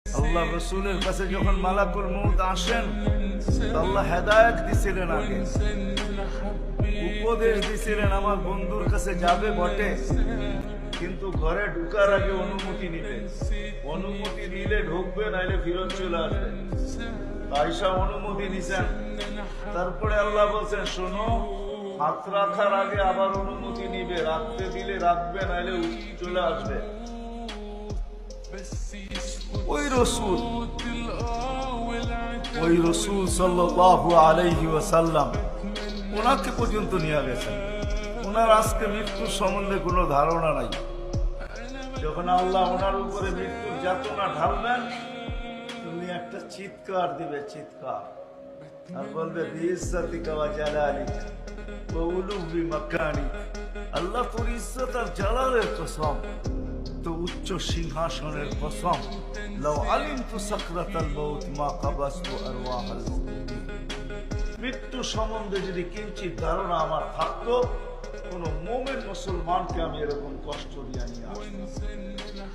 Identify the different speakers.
Speaker 1: আল্লাহ রসুলের কাছে যখন মালাকুল মউত আসেন, আল্লাহ হেদায়েত দিছিলেন, আগে উপদেশ দিছিলেন আমার বন্ধুর কাছে যাবে বটে, কিন্তু ঘরে ঢুকার আগে অনুমতি নিবে। অনুমতি নিলে ঢুকবে, নাইলে ফিরত চলে আসবে। আয়েশা অনুমতি নিছেন। তারপরে আল্লাহ বলছেন, শোনো, হাত রাখার আগে আবার অনুমতি নিবে, রাখতে দিলে রাখবে, নাইলে চলে আসবে। ওই রসুল সাল্লাল্লাহু আলাইহি ওয়াসাল্লাম ওনাকে পর্যন্ত নিয়ে গেছেন। ওনার আজকে মৃত্যুর সম্বন্ধে কোনো ধারণা নাই। যখন আল্লাহ ওনার উপরে মৃত্যুর যাতনা ঢালবেন, তুমি একটা চিৎকার দিবে, চিৎকার, আর বলবে বিইজ্জাতিকা ওয়া জালালিক ওয়া উলুবি মাকানিক। আল্লাহ তোর ইজ্জত আর জালালের কসম, তো উচ্চ সিংহাসনের কসম, লাউ আলিমতু সাকরাতাল মাউত মা কাবাসতু আরওয়াহাল মুমিনিন। মৃত্যু সম্বন্ধে যদি কিঞ্চিত ধারণা আমার থাকতো, কোন মুমিন মুসলমানকে আমি এরকম কষ্ট দিয়ে নিয়ে আসতাম।